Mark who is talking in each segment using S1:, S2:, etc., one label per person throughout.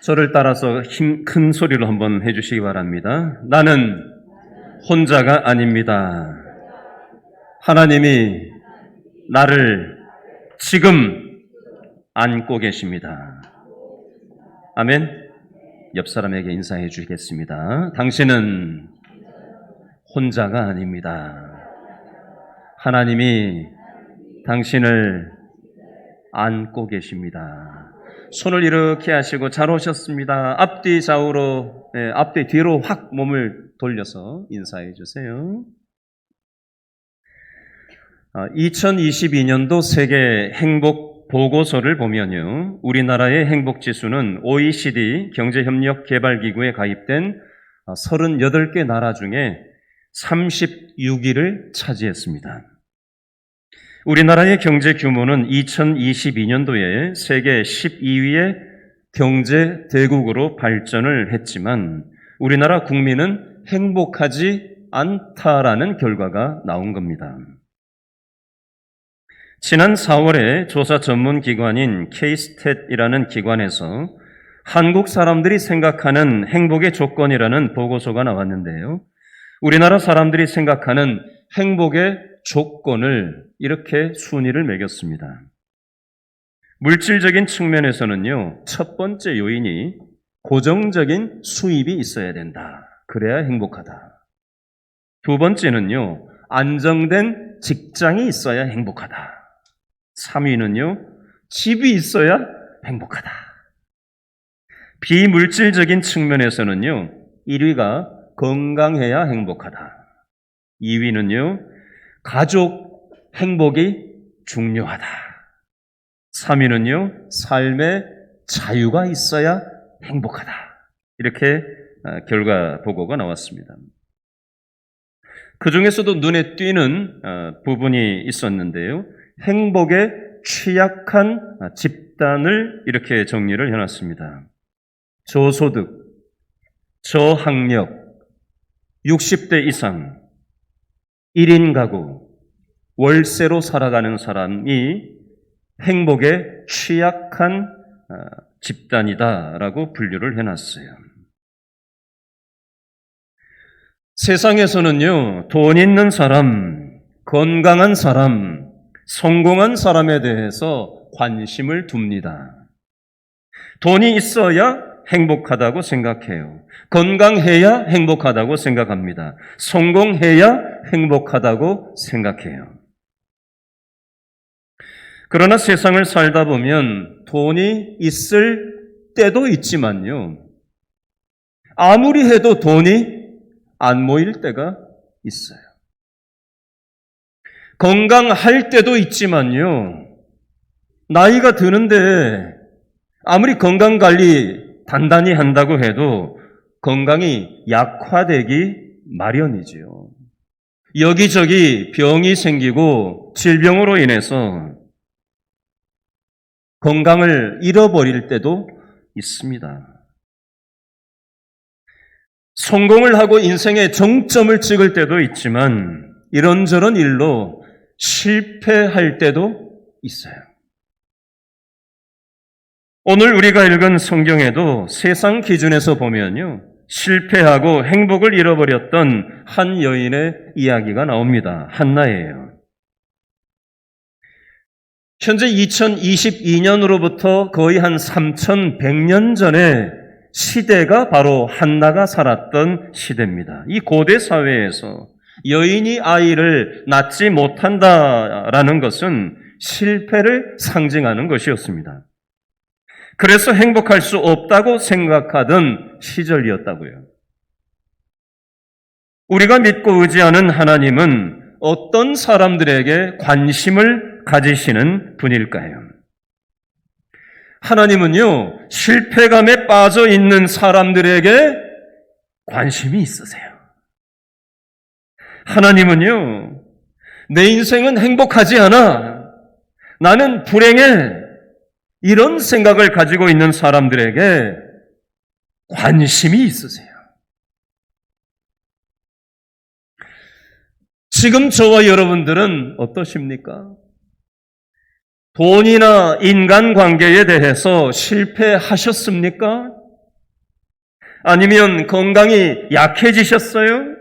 S1: 저를 따라서 큰 소리로 한번 해주시기 바랍니다. 나는 혼자가 아닙니다. 하나님이 나를 지금 안고 계십니다. 아멘. 옆 사람에게 인사해 주시겠습니다. 당신은 혼자가 아닙니다. 하나님이 당신을 안고 계십니다. 손을 이렇게 하시고 잘 오셨습니다. 앞뒤 좌우로, 앞뒤 뒤로 확 몸을 돌려서 인사해 주세요. 2022년도 세계 행복 보고서를 보면요, 우리나라의 행복 지수는 OECD 경제협력개발기구에 가입된 38개 나라 중에 36위를 차지했습니다. 우리나라의 경제 규모는 2022년도에 세계 12위의 경제 대국으로 발전을 했지만 우리나라 국민은 행복하지 않다라는 결과가 나온 겁니다. 지난 4월에 조사 전문 기관인 K-STAT이라는 기관에서 한국 사람들이 생각하는 행복의 조건이라는 보고서가 나왔는데요. 우리나라 사람들이 생각하는 행복의 조건을 이렇게 순위를 매겼습니다. 물질적인 측면에서는요, 첫 번째 요인이 고정적인 수입이 있어야 된다. 그래야 행복하다. 두 번째는요, 안정된 직장이 있어야 행복하다. 3위는요, 집이 있어야 행복하다. 비물질적인 측면에서는요, 1위가 건강해야 행복하다. 2위는요, 가족 행복이 중요하다. 3위는요, 삶의 자유가 있어야 행복하다. 이렇게 결과 보고가 나왔습니다. 그 중에서도 눈에 띄는 부분이 있었는데요. 행복에 취약한 집단을 이렇게 정리를 해놨습니다. 저소득, 저학력, 60대 이상, 1인 가구, 월세로 살아가는 사람이 행복에 취약한 집단이다라고 분류를 해놨어요. 세상에서는요, 돈 있는 사람, 건강한 사람, 성공한 사람에 대해서 관심을 둡니다. 돈이 있어야 행복하다고 생각해요. 건강해야 행복하다고 생각합니다. 성공해야 행복하다고 생각해요. 그러나 세상을 살다 보면 돈이 있을 때도 있지만요, 아무리 해도 돈이 안 모일 때가 있어요. 건강할 때도 있지만요, 나이가 드는데 아무리 건강관리 단단히 한다고 해도 건강이 약화되기 마련이지요. 여기저기 병이 생기고 질병으로 인해서 건강을 잃어버릴 때도 있습니다. 성공을 하고 인생의 정점을 찍을 때도 있지만 이런저런 일로 실패할 때도 있어요. 오늘 우리가 읽은 성경에도 세상 기준에서 보면요, 실패하고 행복을 잃어버렸던 한 여인의 이야기가 나옵니다. 한나예요. 현재 2022년으로부터 거의 한 3100년 전의 시대가 바로 한나가 살았던 시대입니다. 이 고대 사회에서 여인이 아이를 낳지 못한다라는 것은 실패를 상징하는 것이었습니다. 그래서 행복할 수 없다고 생각하던 시절이었다고요. 우리가 믿고 의지하는 하나님은 어떤 사람들에게 관심을 가지시는 분일까요? 하나님은요, 실패감에 빠져 있는 사람들에게 관심이 있으세요. 하나님은요, 내 인생은 행복하지 않아, 나는 불행해, 이런 생각을 가지고 있는 사람들에게 관심이 있으세요. 지금 저와 여러분들은 어떠십니까? 돈이나 인간관계에 대해서 실패하셨습니까? 아니면 건강이 약해지셨어요?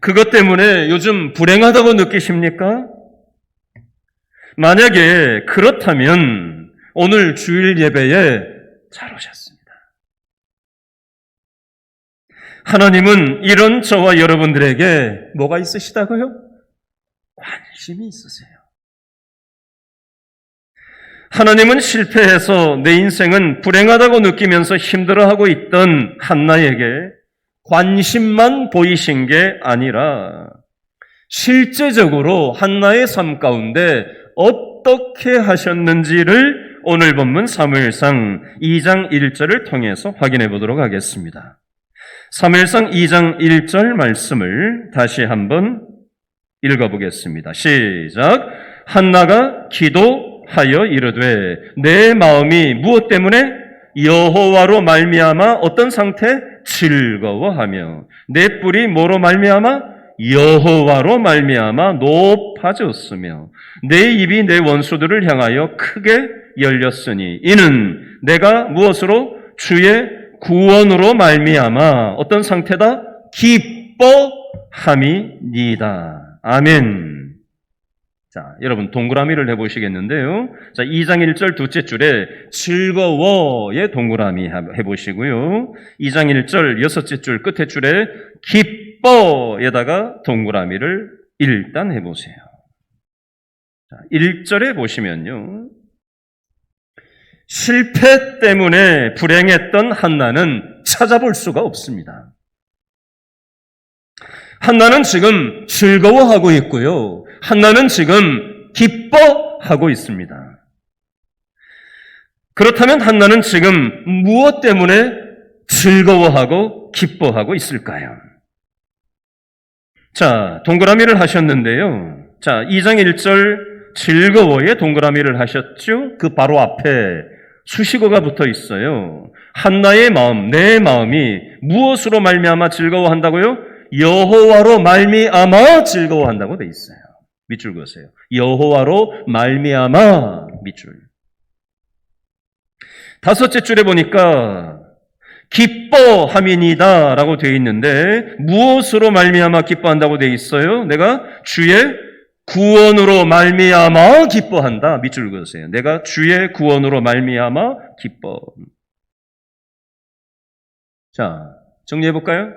S1: 그것 때문에 요즘 불행하다고 느끼십니까? 만약에 그렇다면 오늘 주일 예배에 잘 오셨습니다. 하나님은 이런 저와 여러분들에게 뭐가 있으시다고요? 관심이 있으세요. 하나님은 실패해서 내 인생은 불행하다고 느끼면서 힘들어하고 있던 한나에게 관심만 보이신 게 아니라 실제적으로 한나의 삶 가운데 어떻게 하셨는지를 오늘 본문 사무엘상 2장 1절을 통해서 확인해 보도록 하겠습니다. 사무엘상 2장 1절 말씀을 다시 한번 읽어보겠습니다. 시작. 한나가 기도하여 이르되 내 마음이 무엇 때문에 여호와로 말미암아 어떤 상태? 즐거워하며 내 뿔이 뭐로 말미암아? 여호와로 말미암아 높아졌으며 내 입이 내 원수들을 향하여 크게 열렸으니 이는 내가 무엇으로? 주의 구원으로 말미암아 어떤 상태다? 기뻐함이니이다. 아멘. 자, 여러분 동그라미를 해보시겠는데요. 자, 2장 1절 둘째 줄에 즐거워의 동그라미 해보시고요. 2장 1절 여섯째 줄 끝에 줄에 기뻐에다가 동그라미를 일단 해보세요. 자, 1절에 보시면요. 실패 때문에 불행했던 한나는 찾아볼 수가 없습니다. 한나는 지금 즐거워하고 있고요. 한나는 지금 기뻐하고 있습니다. 그렇다면 한나는 지금 무엇 때문에 즐거워하고 기뻐하고 있을까요? 자, 동그라미를 하셨는데요. 자, 2장 1절 즐거워에 동그라미를 하셨죠? 그 바로 앞에 수식어가 붙어 있어요. 한나의 마음, 내 마음이 무엇으로 말미암아 즐거워한다고요? 여호와로 말미암아 즐거워한다고 돼 있어요. 밑줄 그으세요. 여호와로 말미암아 밑줄. 다섯째 줄에 보니까 기뻐함이니이다 라고 되어 있는데 무엇으로 말미암아 기뻐한다고 되어 있어요? 내가 주의 구원으로 말미암아 기뻐한다. 밑줄 그으세요. 내가 주의 구원으로 말미암아 기뻐. 자, 정리해 볼까요?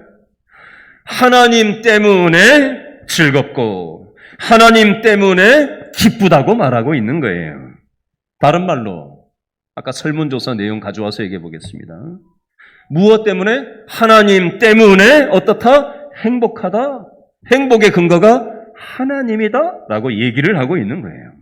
S1: 하나님 때문에 즐겁고 하나님 때문에 기쁘다고 말하고 있는 거예요. 다른 말로 아까 설문조사 내용 가져와서 얘기해 보겠습니다. 무엇 때문에? 하나님 때문에 어떻다? 행복하다. 행복의 근거가 하나님이다 라고 얘기를 하고 있는 거예요.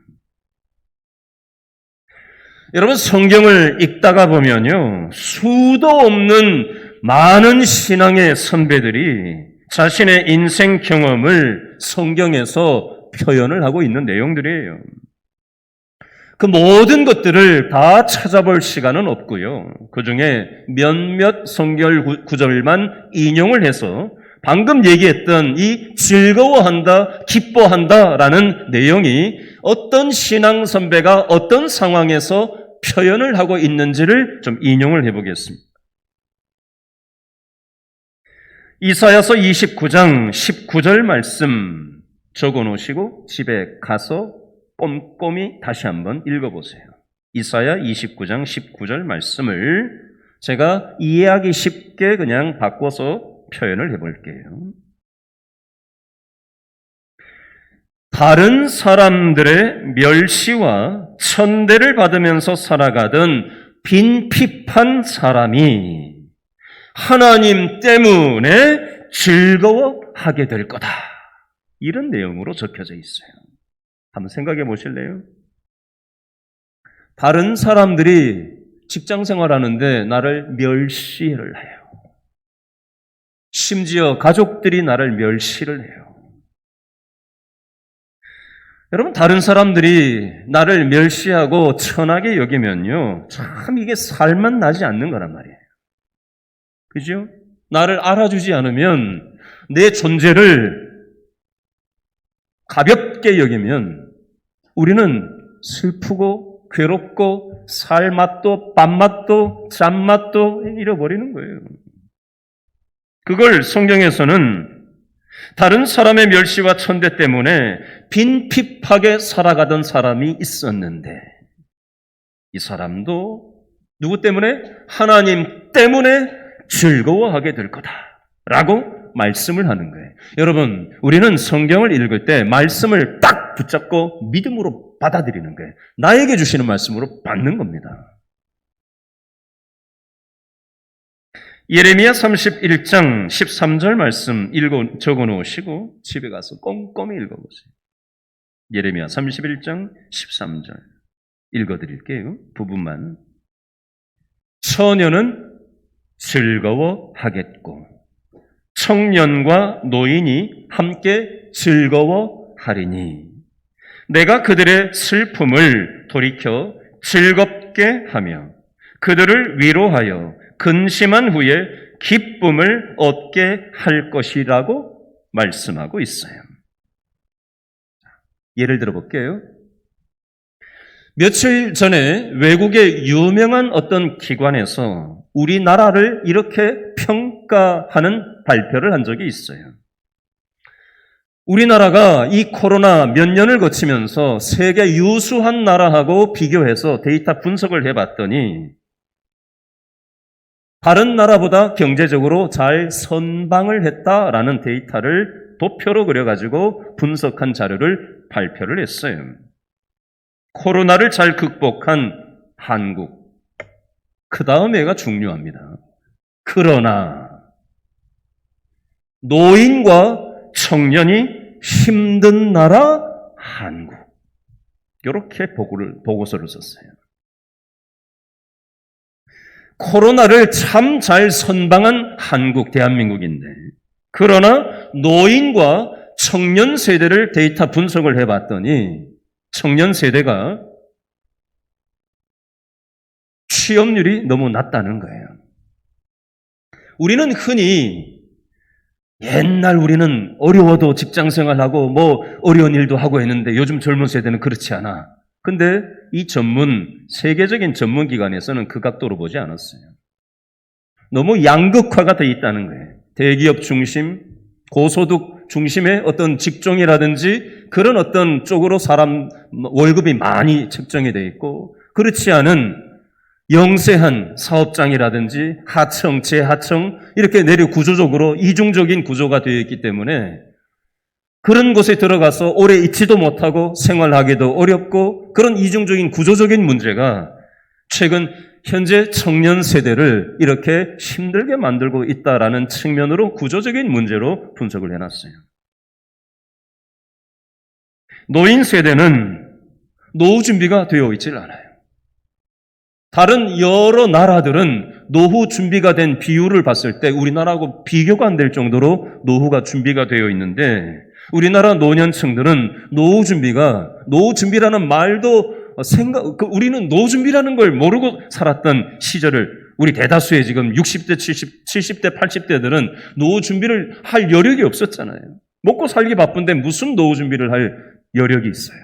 S1: 여러분 성경을 읽다가 보면요. 수도 없는 많은 신앙의 선배들이 자신의 인생 경험을 성경에서 표현을 하고 있는 내용들이에요. 그 모든 것들을 다 찾아볼 시간은 없고요. 그 중에 몇몇 성경 구절만 인용을 해서 방금 얘기했던 이 즐거워한다, 기뻐한다라는 내용이 어떤 신앙 선배가 어떤 상황에서 표현을 하고 있는지를 좀 인용을 해보겠습니다. 이사야서 29장 19절 말씀 적어놓으시고 집에 가서 꼼꼼히 다시 한번 읽어보세요. 이사야 29장 19절 말씀을 제가 이해하기 쉽게 그냥 바꿔서 표현을 해볼게요. 다른 사람들의 멸시와 천대를 받으면서 살아가던 빈핍한 사람이 하나님 때문에 즐거워하게 될 거다. 이런 내용으로 적혀져 있어요. 한번 생각해 보실래요? 다른 사람들이 직장 생활하는데 나를 멸시를 해요. 심지어 가족들이 나를 멸시를 해요. 여러분, 다른 사람들이 나를 멸시하고 천하게 여기면요, 참 이게 살만 나지 않는 거란 말이에요. 그죠? 나를 알아주지 않으면 내 존재를 가볍게 여기면 우리는 슬프고 괴롭고 살 맛도 밥맛도 잠맛도 잃어버리는 거예요. 그걸 성경에서는 다른 사람의 멸시와 천대 때문에 빈핍하게 살아가던 사람이 있었는데 이 사람도 누구 때문에? 하나님 때문에 즐거워하게 될 거다라고 말씀을 하는 거예요. 여러분, 우리는 성경을 읽을 때 말씀을 딱 붙잡고 믿음으로 받아들이는 거예요. 나에게 주시는 말씀으로 받는 겁니다. 예레미야 31장 13절 말씀 적어 놓으시고 집에 가서 꼼꼼히 읽어보세요. 예레미야 31장 13절 읽어드릴게요. 부분만. 처녀는 즐거워하겠고 청년과 노인이 함께 즐거워하리니 내가 그들의 슬픔을 돌이켜 즐겁게 하며 그들을 위로하여 근심한 후에 기쁨을 얻게 할 것이라고 말씀하고 있어요. 예를 들어 볼게요. 며칠 전에 외국의 유명한 어떤 기관에서 우리나라를 이렇게 평가하는 발표를 한 적이 있어요. 우리나라가 이 코로나 몇 년을 거치면서 세계 유수한 나라하고 비교해서 데이터 분석을 해봤더니 다른 나라보다 경제적으로 잘 선방을 했다라는 데이터를 도표로 그려가지고 분석한 자료를 발표를 했어요. 코로나를 잘 극복한 한국. 그 다음에가 중요합니다. 그러나 노인과 청년이 힘든 나라 한국. 이렇게 보고서를 썼어요. 코로나를 참 잘 선방한 한국, 대한민국인데 그러나 노인과 청년 세대를 데이터 분석을 해봤더니 청년 세대가 취업률이 너무 낮다는 거예요. 우리는 흔히 옛날 우리는 어려워도 직장생활하고 뭐 어려운 일도 하고 했는데 요즘 젊은 세대는 그렇지 않아. 근데 이 세계적인 전문기관에서는 그 각도로 보지 않았어요. 너무 양극화가 되어 있다는 거예요. 대기업 중심, 고소득 중심의 어떤 직종이라든지 그런 어떤 쪽으로 사람 월급이 많이 책정이 되어 있고 그렇지 않은 영세한 사업장이라든지 하청, 재하청 이렇게 내려 구조적으로 이중적인 구조가 되어 있기 때문에 그런 곳에 들어가서 오래 있지도 못하고 생활하기도 어렵고 그런 이중적인 구조적인 문제가 최근 현재 청년 세대를 이렇게 힘들게 만들고 있다라는 측면으로 구조적인 문제로 분석을 해놨어요. 노인 세대는 노후 준비가 되어 있질 않아요. 다른 여러 나라들은 노후 준비가 된 비율을 봤을 때 우리나라하고 비교가 안 될 정도로 노후가 준비가 되어 있는데 우리나라 노년층들은 노후 준비라는 말도 우리는 노후 준비라는 걸 모르고 살았던 시절을 우리 대다수의 지금 60대, 70대, 80대들은 노후 준비를 할 여력이 없었잖아요. 먹고 살기 바쁜데 무슨 노후 준비를 할 여력이 있어요.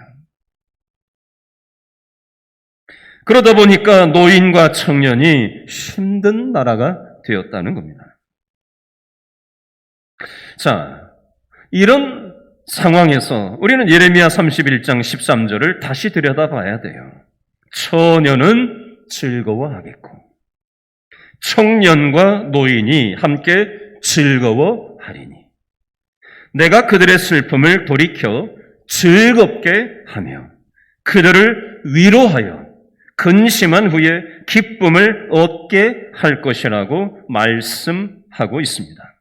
S1: 그러다 보니까 노인과 청년이 힘든 나라가 되었다는 겁니다. 자, 이런 상황에서 우리는 예레미야 31장 13절을 다시 들여다봐야 돼요. 처녀는 즐거워하겠고 청년과 노인이 함께 즐거워하리니 내가 그들의 슬픔을 돌이켜 즐겁게 하며 그들을 위로하여 근심한 후에 기쁨을 얻게 할 것이라고 말씀하고 있습니다.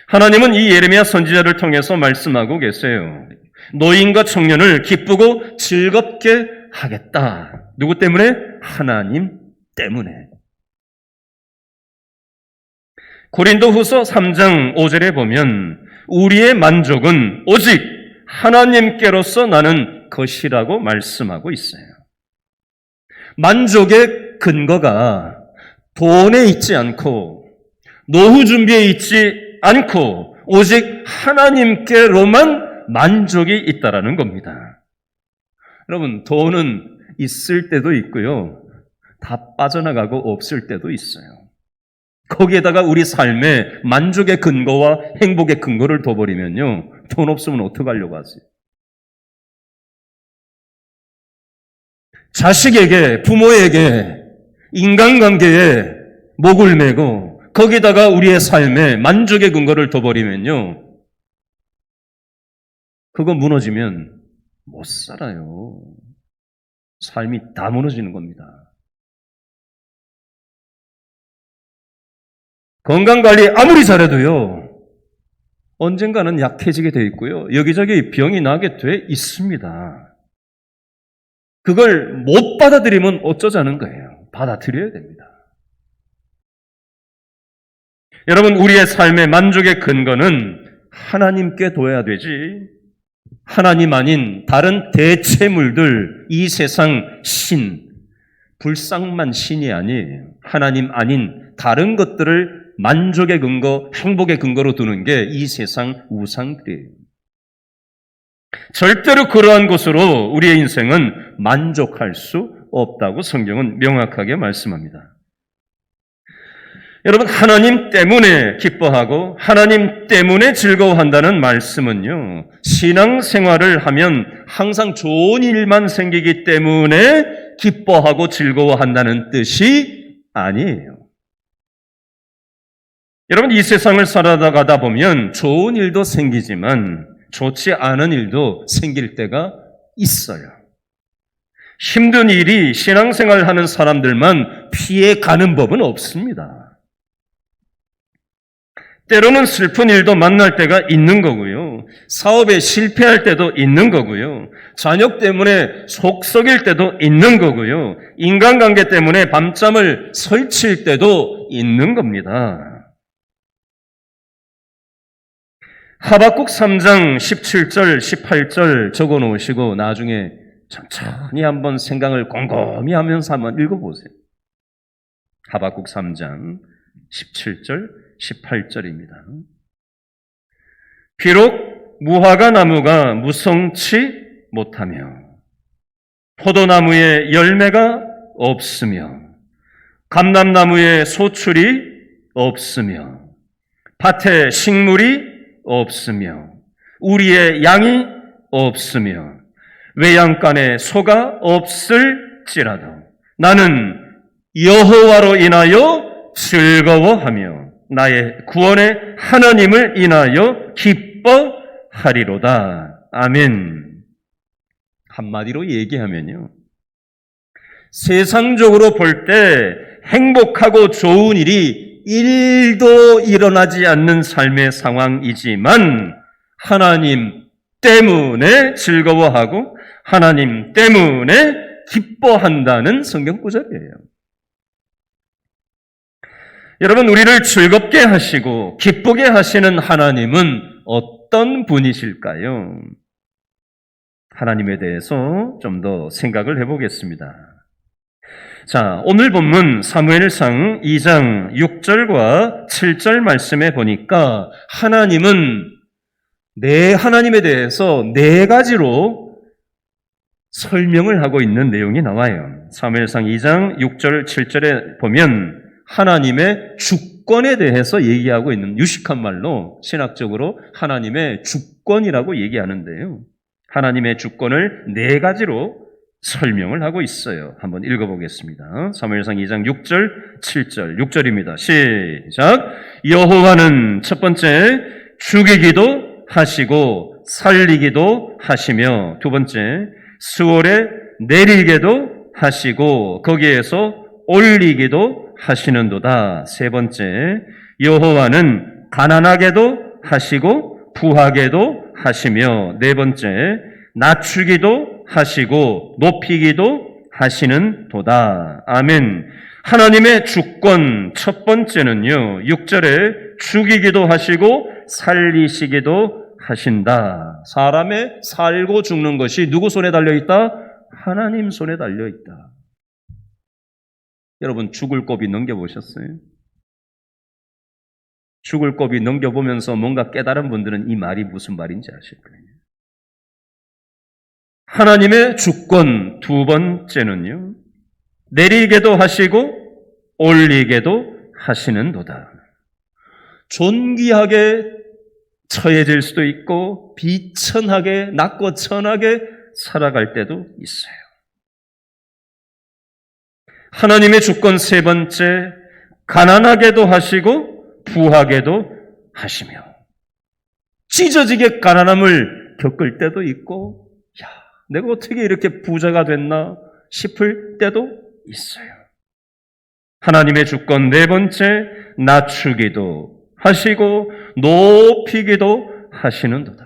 S1: 하나님은 이 예레미야 선지자를 통해서 말씀하고 계세요. 노인과 청년을 기쁘고 즐겁게 하겠다. 누구 때문에? 하나님 때문에. 고린도후서 3장 5절에 보면 우리의 만족은 오직 하나님께로서 나는 것이라고 말씀하고 있어요. 만족의 근거가 돈에 있지 않고 노후 준비에 있지 않고 오직 하나님께로만 만족이 있다라는 겁니다. 여러분, 돈은 있을 때도 있고요. 다 빠져나가고 없을 때도 있어요. 거기에다가 우리 삶의 만족의 근거와 행복의 근거를 둬버리면요. 돈 없으면 어떡하려고 하세요? 자식에게, 부모에게, 인간관계에 목을 매고 거기다가 우리의 삶의 만족의 근거를 둬버리면요. 그거 무너지면 못 살아요. 삶이 다 무너지는 겁니다. 건강관리 아무리 잘해도요. 언젠가는 약해지게 돼 있고요. 여기저기 병이 나게 돼 있습니다. 그걸 못 받아들이면 어쩌자는 거예요. 받아들여야 됩니다. 여러분, 우리의 삶의 만족의 근거는 하나님께 둬야 되지, 하나님 아닌 다른 대체물들, 이 세상 신, 불상만 신이 아니에요. 하나님 아닌 다른 것들을 만족의 근거, 행복의 근거로 두는 게 이 세상 우상들이에요. 절대로 그러한 것으로 우리의 인생은 만족할 수 없다고 성경은 명확하게 말씀합니다. 여러분, 하나님 때문에 기뻐하고 하나님 때문에 즐거워한다는 말씀은요, 신앙생활을 하면 항상 좋은 일만 생기기 때문에 기뻐하고 즐거워한다는 뜻이 아니에요. 여러분, 이 세상을 살아가다 보면 좋은 일도 생기지만 좋지 않은 일도 생길 때가 있어요. 힘든 일이 신앙생활 하는 사람들만 피해 가는 법은 없습니다. 때로는 슬픈 일도 만날 때가 있는 거고요. 사업에 실패할 때도 있는 거고요. 자녀 때문에 속 썩일 때도 있는 거고요. 인간관계 때문에 밤잠을 설칠 때도 있는 겁니다. 하박국 3장 17절, 18절 적어 놓으시고 나중에 천천히 한번 생각을 곰곰이 하면서 한번 읽어보세요. 하박국 3장 17절, 18절입니다. 비록 무화과 나무가 무성치 못하며 포도나무에 열매가 없으며 감람나무에 소출이 없으며 밭에 식물이 없으며 우리의 양이 없으며 외양간에 소가 없을지라도 나는 여호와로 인하여 즐거워하며 나의 구원의 하나님을 인하여 기뻐하리로다. 아멘. 한마디로 얘기하면요, 세상적으로 볼 때 행복하고 좋은 일이 1도 일어나지 않는 삶의 상황이지만 하나님 때문에 즐거워하고 하나님 때문에 기뻐한다는 성경 구절이에요. 여러분, 우리를 즐겁게 하시고 기쁘게 하시는 하나님은 어떤 분이실까요? 하나님에 대해서 좀 더 생각을 해보겠습니다. 자, 오늘 본문 사무엘상 2장 6절과 7절 말씀에 보니까 하나님은 하나님에 대해서 4가지로 설명을 하고 있는 내용이 나와요. 사무엘상 2장 6절 7절에 보면 하나님의 주권에 대해서 얘기하고 있는, 유식한 말로 신학적으로 하나님의 주권이라고 얘기하는데요. 하나님의 주권을 4가지로 설명을 하고 있어요. 한번 읽어보겠습니다. 사무엘상 2장 6절, 7절, 6절입니다. 시작. 여호와는 첫 번째 죽이기도 하시고 살리기도 하시며, 두 번째 수월에 내리게도 하시고 거기에서 올리기도 하시는도다. 세 번째, 여호와는 가난하게도 하시고 부하게도 하시며, 네 번째, 낮추기도 하시고 높이기도 하시는도다. 아멘. 하나님의 주권 첫 번째는요, 6절에 죽이기도 하시고 살리시기도 하신다. 사람의 살고 죽는 것이 누구 손에 달려있다? 하나님 손에 달려있다. 여러분, 죽을 고비 넘겨보셨어요? 죽을 고비 넘겨보면서 뭔가 깨달은 분들은 이 말이 무슨 말인지 아실 거예요. 하나님의 주권 두 번째는요, 내리게도 하시고 올리게도 하시는도다. 존귀하게 처해질 수도 있고 비천하게 낮고 천하게 살아갈 때도 있어요. 하나님의 주권 세 번째, 가난하게도 하시고 부하게도 하시며, 찢어지게 가난함을 겪을 때도 있고, 야, 내가 어떻게 이렇게 부자가 됐나 싶을 때도 있어요. 하나님의 주권 네 번째, 낮추기도 하시고 높이기도 하시는도다.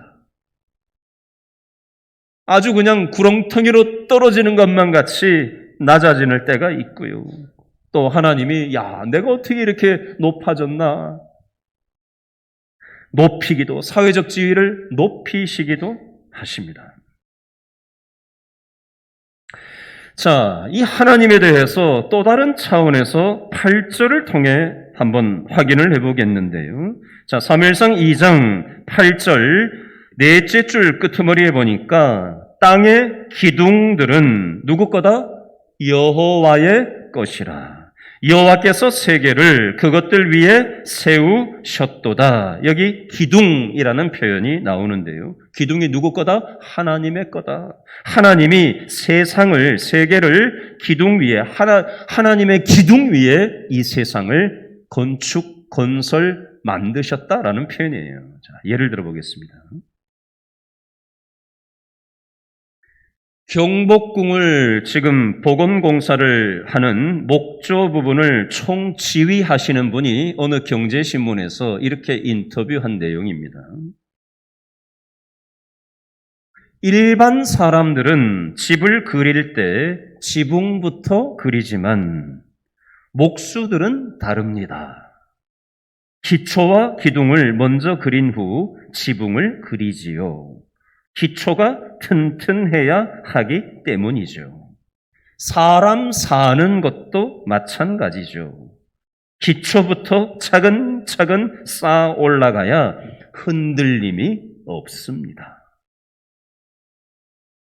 S1: 아주 그냥 구렁텅이로 떨어지는 것만 같이 낮아지는 때가 있고요. 또 하나님이 야, 내가 어떻게 이렇게 높아졌나? 높이기도, 사회적 지위를 높이시기도 하십니다. 자, 이 하나님에 대해서 또 다른 차원에서 8절을 통해 한번 확인을 해보겠는데요. 자, 사무엘상 2장 8절 넷째 줄 끄트머리에 보니까 땅의 기둥들은 누구 거다? 여호와의 것이라. 여호와께서 세계를 그것들 위에 세우셨도다. 여기 기둥이라는 표현이 나오는데요. 기둥이 누구 거다? 하나님의 거다. 하나님이 세상을, 세계를 기둥 위에, 하나님의 기둥 위에 이 세상을 건축, 건설, 만드셨다라는 표현이에요. 자, 예를 들어 보겠습니다. 경복궁을 지금 복원공사를 하는 목조 부분을 총지휘하시는 분이 어느 경제신문에서 이렇게 인터뷰한 내용입니다. 일반 사람들은 집을 그릴 때 지붕부터 그리지만 목수들은 다릅니다. 기초와 기둥을 먼저 그린 후 지붕을 그리지요. 기초가 튼튼해야 하기 때문이죠. 사람 사는 것도 마찬가지죠. 기초부터 차근차근 쌓아 올라가야 흔들림이 없습니다.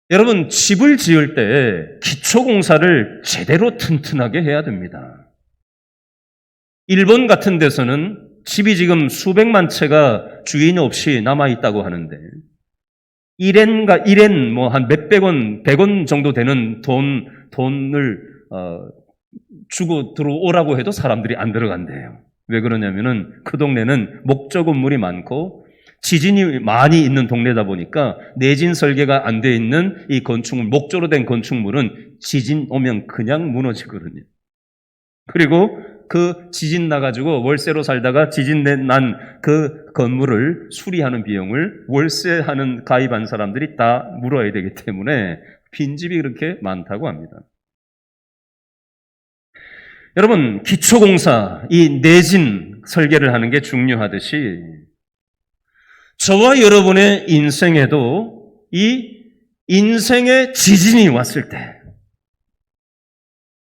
S1: 여러분, 집을 지을 때 기초 공사를 제대로 튼튼하게 해야 됩니다. 일본 같은 데서는 집이 지금 수백만 채가 주인 없이 남아있다고 하는데, 1엔 뭐 한 몇백 원, 100원 정도 되는 돈을 주고 들어오라고 해도 사람들이 안 들어간대요. 왜 그러냐면은 그 동네는 목조 건물이 많고 지진이 많이 있는 동네다 보니까 내진 설계가 안 돼 있는 이 건축물, 목조로 된 건축물은 지진 오면 그냥 무너지거든요. 그리고 그 지진 나가지고 월세로 살다가 지진 난 그 건물을 수리하는 비용을 월세하는 가입한 사람들이 다 물어야 되기 때문에 빈집이 그렇게 많다고 합니다. 여러분, 기초공사, 이 내진 설계를 하는 게 중요하듯이 저와 여러분의 인생에도 이 인생의 지진이 왔을 때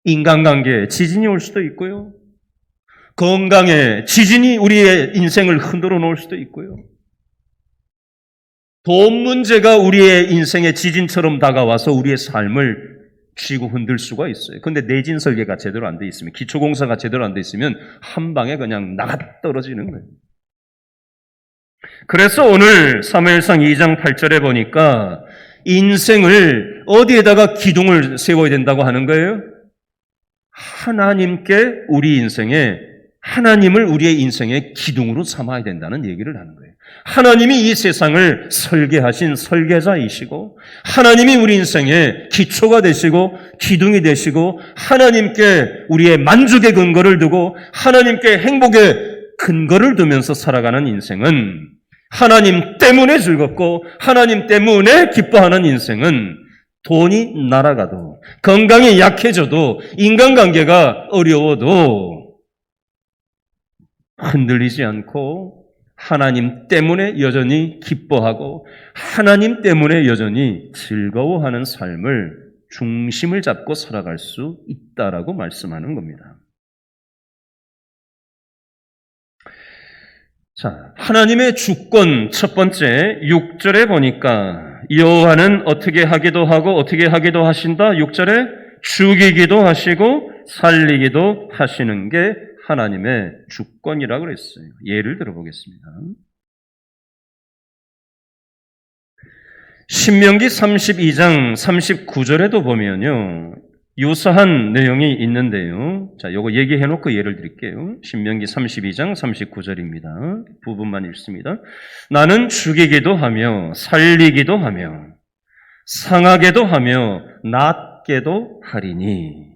S1: 인간관계에 지진이 올 수도 있고요. 건강에 지진이 우리의 인생을 흔들어 놓을 수도 있고요. 돈 문제가 우리의 인생의 지진처럼 다가와서 우리의 삶을 쥐고 흔들 수가 있어요. 그런데 내진 설계가 제대로 안 돼 있으면, 기초공사가 제대로 안 돼 있으면 한 방에 그냥 나가 떨어지는 거예요. 그래서 오늘 사무엘상 2장 8절에 보니까 인생을 어디에다가 기둥을 세워야 된다고 하는 거예요? 하나님을 우리의 인생의 기둥으로 삼아야 된다는 얘기를 하는 거예요. 하나님이 이 세상을 설계하신 설계자이시고, 하나님이 우리 인생의 기초가 되시고 기둥이 되시고, 하나님께 우리의 만족의 근거를 두고 하나님께 행복의 근거를 두면서 살아가는 인생은, 하나님 때문에 즐겁고 하나님 때문에 기뻐하는 인생은 돈이 날아가도, 건강이 약해져도, 인간관계가 어려워도 흔들리지 않고 하나님 때문에 여전히 기뻐하고 하나님 때문에 여전히 즐거워하는 삶을 중심을 잡고 살아갈 수 있다라고 말씀하는 겁니다. 자, 하나님의 주권 첫 번째 6절에 보니까 여호와는 어떻게 하기도 하고 어떻게 하기도 하신다. 6절에 죽이기도 하시고 살리기도 하시는 게 하나님의 주권이라고 그랬어요. 예를 들어보겠습니다. 신명기 32장 39절에도 보면요, 유사한 내용이 있는데요. 자, 요거 얘기해놓고 예를 드릴게요. 신명기 32장 39절입니다. 부분만 읽습니다. 나는 죽이기도 하며 살리기도 하며 상하게도 하며 낫게도 하리니.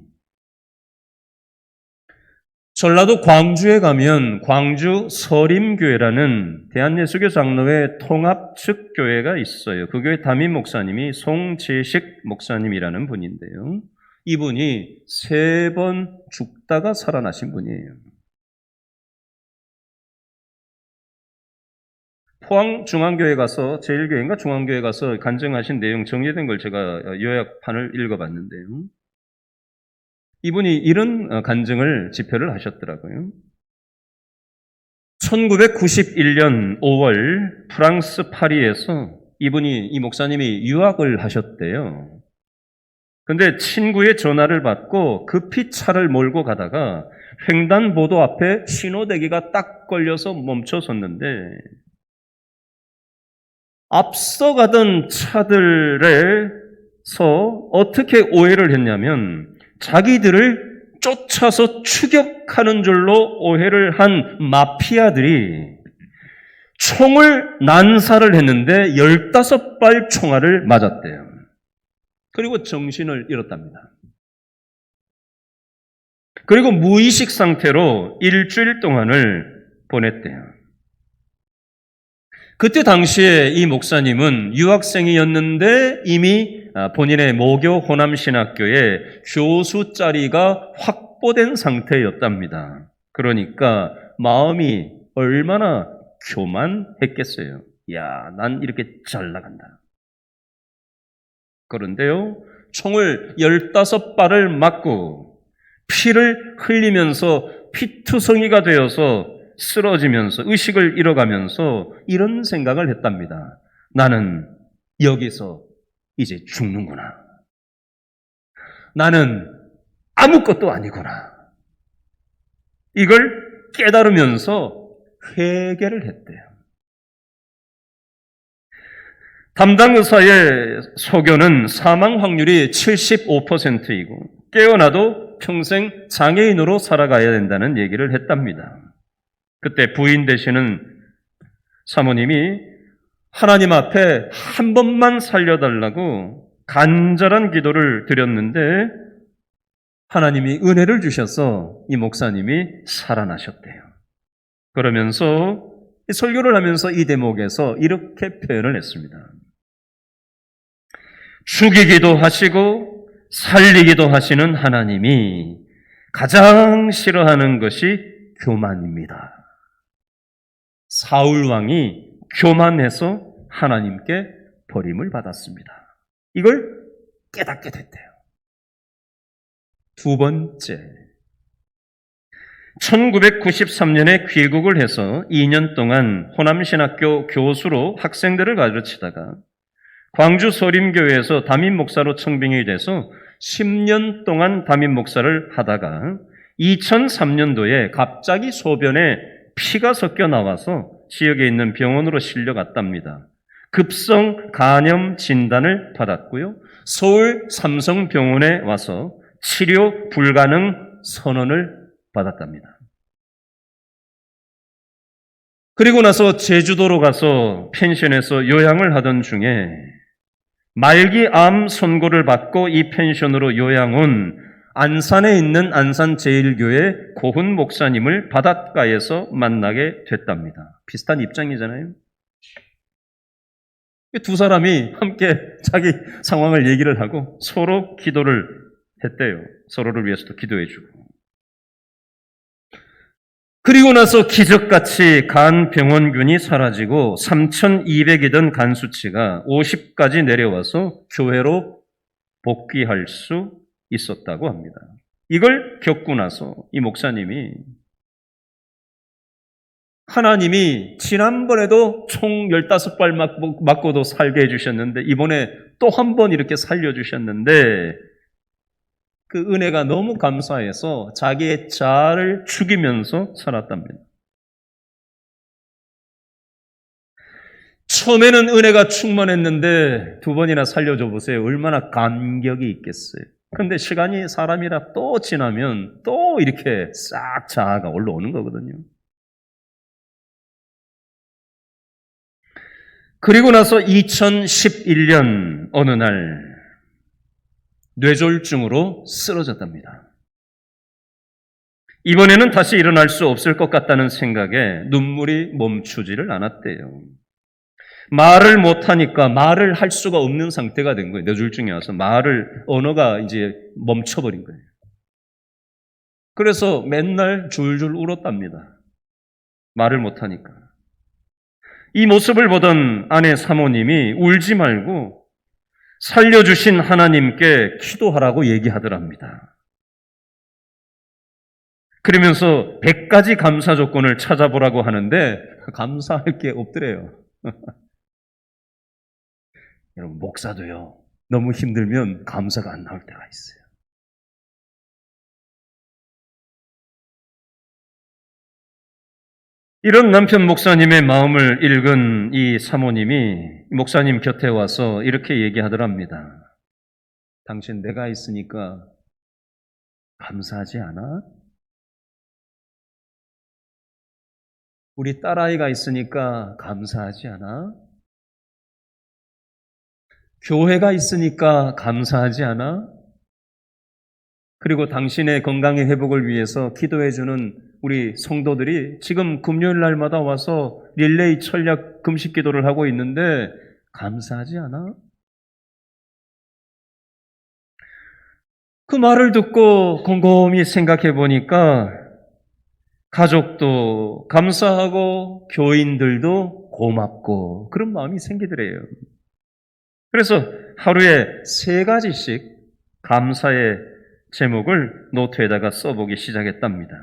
S1: 전라도 광주에 가면 광주 서림교회라는 대한예수교 장로회 통합 측 교회가 있어요. 그 교회 담임 목사님이 송재식 목사님이라는 분인데요. 이분이 3번 죽다가 살아나신 분이에요. 포항 중앙교회 가서, 제1교회인가 중앙교회 가서 간증하신 내용 정리된 걸 제가 요약판을 읽어봤는데요. 이분이 이런 간증을 집회를 하셨더라고요. 1991년 5월 프랑스 파리에서 이 목사님이 유학을 하셨대요. 근데 친구의 전화를 받고 급히 차를 몰고 가다가 횡단보도 앞에 신호대기가 딱 걸려서 멈춰섰는데, 앞서가던 차들에서 어떻게 오해를 했냐면 자기들을 쫓아서 추격하는 줄로 오해를 한 마피아들이 총을 난사를 했는데 15발 총알을 맞았대요. 그리고 정신을 잃었답니다. 그리고 무의식 상태로 일주일 동안을 보냈대요. 그때 당시에 이 목사님은 유학생이었는데 이미 본인의 모교 호남신학교에 교수 자리가 확보된 상태였답니다. 그러니까 마음이 얼마나 교만했겠어요. 야, 난 이렇게 잘 나간다. 그런데요, 총을 15발을 맞고 피를 흘리면서 피투성이가 되어서 쓰러지면서 의식을 잃어가면서 이런 생각을 했답니다. 나는 여기서 이제 죽는구나. 나는 아무것도 아니구나. 이걸 깨달으면서 회개를 했대요. 담당 의사의 소견은 사망 확률이 75%이고 깨어나도 평생 장애인으로 살아가야 된다는 얘기를 했답니다. 그때 부인 되시는 사모님이 하나님 앞에 한 번만 살려달라고 간절한 기도를 드렸는데 하나님이 은혜를 주셔서 이 목사님이 살아나셨대요. 그러면서 설교를 하면서 이 대목에서 이렇게 표현을 했습니다. 죽이기도 하시고 살리기도 하시는 하나님이 가장 싫어하는 것이 교만입니다. 사울 왕이 교만해서 하나님께 버림을 받았습니다. 이걸 깨닫게 됐대요. 두 번째, 1993년에 귀국을 해서 2년 동안 호남신학교 교수로 학생들을 가르치다가 광주 서림교회에서 담임 목사로 청빙이 돼서 10년 동안 담임 목사를 하다가 2003년도에 갑자기 소변에 피가 섞여 나와서 지역에 있는 병원으로 실려갔답니다. 급성 간염 진단을 받았고요. 서울 삼성병원에 와서 치료 불가능 선언을 받았답니다. 그리고 나서 제주도로 가서 펜션에서 요양을 하던 중에 말기 암 선고를 받고 이 펜션으로 요양 온 안산에 있는 안산제일교회 고훈 목사님을 바닷가에서 만나게 됐답니다. 비슷한 입장이잖아요. 두 사람이 함께 자기 상황을 얘기를 하고 서로 기도를 했대요. 서로를 위해서도 기도해주고. 그리고 나서 기적같이 간 병원균이 사라지고 3,200이던 간 수치가 50까지 내려와서 교회로 복귀할 수 있었다고 합니다. 이걸 겪고 나서 이 목사님이 하나님이 지난번에도 총 15발 맞고도 살게 해주셨는데 이번에 또 한 번 이렇게 살려주셨는데 그 은혜가 너무 감사해서 자기의 자아를 죽이면서 살았답니다. 처음에는 은혜가 충만했는데 두 번이나 살려줘 보세요. 얼마나 감격이 있겠어요. 그런데 시간이 사람이라 또 지나면 또 이렇게 싹 자아가 올라오는 거거든요. 그리고 나서 2011년 어느 날 뇌졸중으로 쓰러졌답니다. 이번에는 다시 일어날 수 없을 것 같다는 생각에 눈물이 멈추지를 않았대요. 말을 못하니까 말을 할 수가 없는 상태가 된 거예요. 뇌졸중이 와서 언어가 이제 멈춰버린 거예요. 그래서 맨날 줄줄 울었답니다. 말을 못하니까. 이 모습을 보던 아내 사모님이 울지 말고 살려주신 하나님께 기도하라고 얘기하더랍니다. 그러면서 100가지 감사 조건을 찾아보라고 하는데 감사할 게 없더래요. 여러분, 목사도요, 너무 힘들면 감사가 안 나올 때가 있어요. 이런 남편 목사님의 마음을 읽은 이 사모님이 목사님 곁에 와서 이렇게 얘기하더랍니다. 당신 내가 있으니까 감사하지 않아? 우리 딸아이가 있으니까 감사하지 않아? 교회가 있으니까 감사하지 않아? 그리고 당신의 건강의 회복을 위해서 기도해주는 우리 성도들이 지금 금요일 날마다 와서 릴레이 철학 금식 기도를 하고 있는데 감사하지 않아? 그 말을 듣고 곰곰이 생각해 보니까 가족도 감사하고 교인들도 고맙고 그런 마음이 생기더래요. 그래서 하루에 3가지씩 감사의 제목을 노트에다가 써보기 시작했답니다.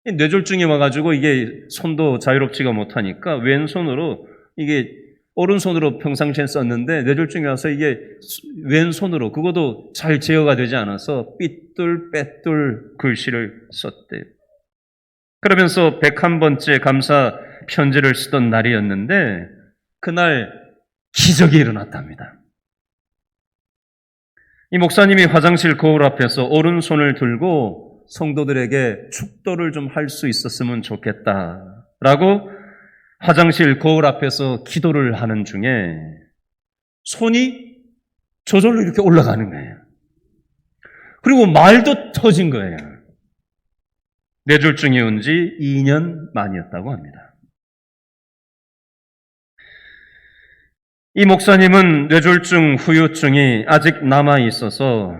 S1: 뇌졸중이 와가지고 이게 손도 자유롭지가 못하니까 왼손으로 이게 오른손으로 평상시에 썼는데 뇌졸중이 와서 이게 왼손으로 그것도 잘 제어가 되지 않아서 삐뚤빼뚤 글씨를 썼대요. 그러면서 101번째 감사 편지를 쓰던 날이었는데 그날 기적이 일어났답니다. 이 목사님이 화장실 거울 앞에서 오른손을 들고 성도들에게 축도를 좀 할 수 있었으면 좋겠다라고 화장실 거울 앞에서 기도를 하는 중에 손이 저절로 이렇게 올라가는 거예요. 그리고 말도 터진 거예요. 뇌졸중이 온 지 2년 만이었다고 합니다. 이 목사님은 뇌졸중 후유증이 아직 남아있어서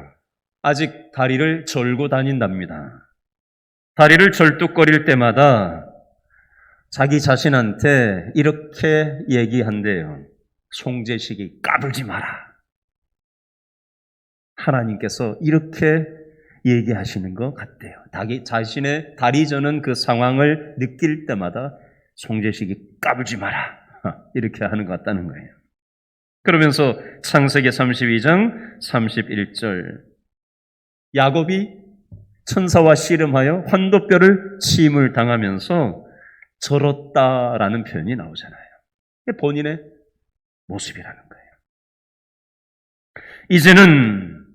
S1: 아직 다리를 절고 다닌답니다. 다리를 절뚝거릴 때마다 자기 자신한테 이렇게 얘기한대요. 송재식이 까불지 마라. 하나님께서 이렇게 얘기하시는 것 같대요. 자신의 다리 저는 그 상황을 느낄 때마다 송재식이 까불지 마라. 이렇게 하는 것 같다는 거예요. 그러면서 창세기 32장 31절 야곱이 천사와 씨름하여 환도뼈를 침을 당하면서 절었다라는 표현이 나오잖아요. 이게 본인의 모습이라는 거예요. 이제는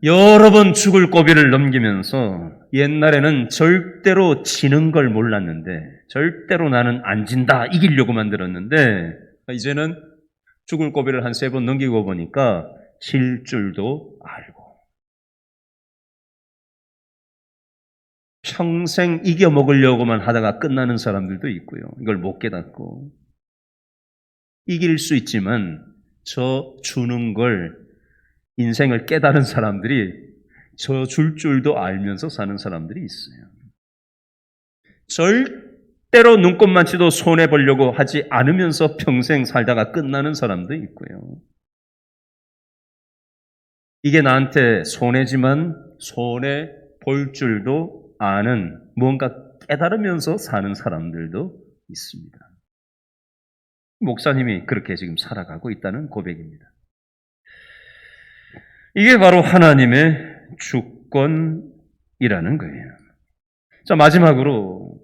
S1: 여러 번 죽을 고비를 넘기면서 옛날에는 절대로 지는 걸 몰랐는데 절대로 나는 안 진다, 이기려고 만들었는데 이제는 죽을 고비를 한 3번 넘기고 보니까 질 줄도 알고 평생 이겨먹으려고만 하다가 끝나는 사람들도 있고요. 이걸 못 깨닫고 이길 수 있지만 저 주는 걸 인생을 깨달은 사람들이 저 줄 줄도 알면서 사는 사람들이 있어요. 절대로 눈꼽만치도 손해보려고 하지 않으면서 평생 살다가 끝나는 사람도 있고요. 이게 나한테 손해지만 손해볼 줄도 아는 뭔가 깨달으면서 사는 사람들도 있습니다. 목사님이 그렇게 지금 살아가고 있다는 고백입니다. 이게 바로 하나님의 주권이라는 거예요. 자, 마지막으로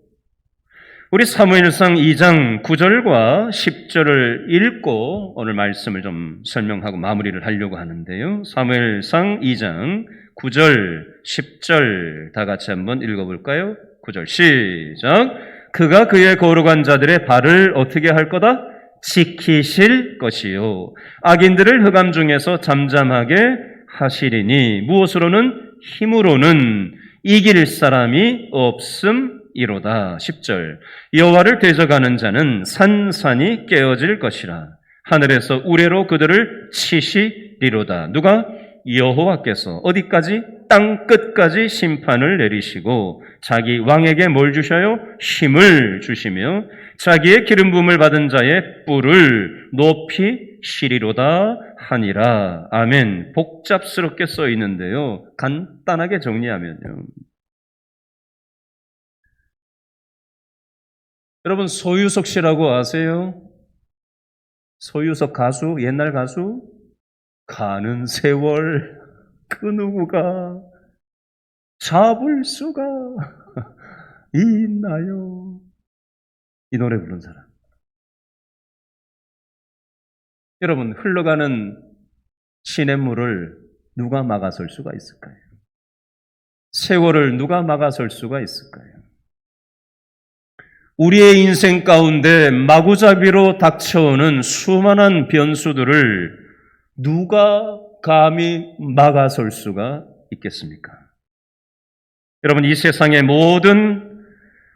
S1: 우리 사무엘상 2장 9절과 10절을 읽고 오늘 말씀을 좀 설명하고 마무리를 하려고 하는데요. 사무엘상 2장 9절, 10절 다 같이 한번 읽어볼까요? 9절 시작. 그가 그의 거룩한 자들의 발을 어떻게 할 거다? 지키실 것이요. 악인들을 흑암 중에서 잠잠하게 하시리니 무엇으로는? 힘으로는 이길 사람이 없음이로다. 10절. 여호와를 대적하는 자는 산산이 깨어질 것이라. 하늘에서 우레로 그들을 치시리로다. 누가? 여호와께서 어디까지? 땅 끝까지 심판을 내리시고 자기 왕에게 뭘 주셔요? 힘을 주시며 자기의 기름 부음을 받은 자의 뿔을 높이시리로다 하니라. 아멘. 복잡스럽게 써 있는데요. 간단하게 정리하면요. 여러분 소유석 씨라고 아세요? 소유석 가수, 옛날 가수? 가는 세월 그 누구가 잡을 수가 있나요? 이 노래 부른 사람. 여러분, 흘러가는 시냇물을 누가 막아설 수가 있을까요? 세월을 누가 막아설 수가 있을까요? 우리의 인생 가운데 마구잡이로 닥쳐오는 수많은 변수들을 누가 감히 막아설 수가 있겠습니까? 여러분, 이 세상의 모든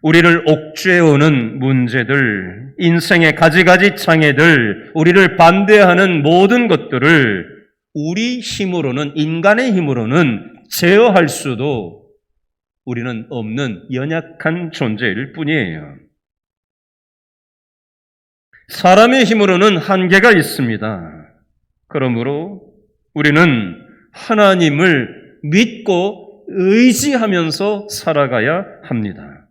S1: 우리를 옥죄어오는 문제들, 인생의 가지가지 장애들, 우리를 반대하는 모든 것들을 우리 힘으로는, 인간의 힘으로는 제어할 수도 우리는 없는 연약한 존재일 뿐이에요. 사람의 힘으로는 한계가 있습니다. 그러므로 우리는 하나님을 믿고 의지하면서 살아가야 합니다.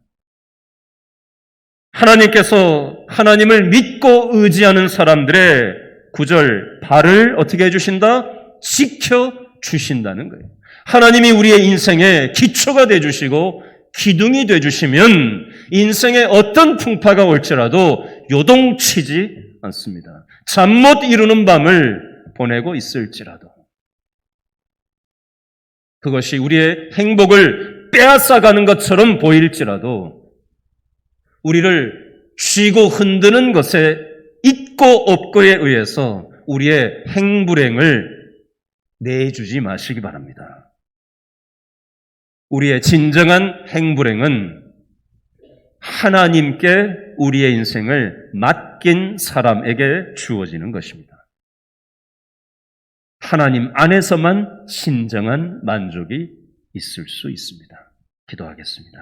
S1: 하나님께서 하나님을 믿고 의지하는 사람들의 9절 발을 어떻게 해주신다? 지켜주신다는 거예요. 하나님이 우리의 인생의 기초가 되어주시고 기둥이 되어주시면 인생의 어떤 풍파가 올지라도 요동치지 않습니다. 잠 못 이루는 밤을 보내고 있을지라도 그것이 우리의 행복을 빼앗아가는 것처럼 보일지라도 우리를 쥐고 흔드는 것에 있고 없고에 의해서 우리의 행불행을 내주지 마시기 바랍니다. 우리의 진정한 행불행은 하나님께 우리의 인생을 맡긴 사람에게 주어지는 것입니다. 하나님 안에서만 진정한 만족이 있을 수 있습니다. 기도하겠습니다.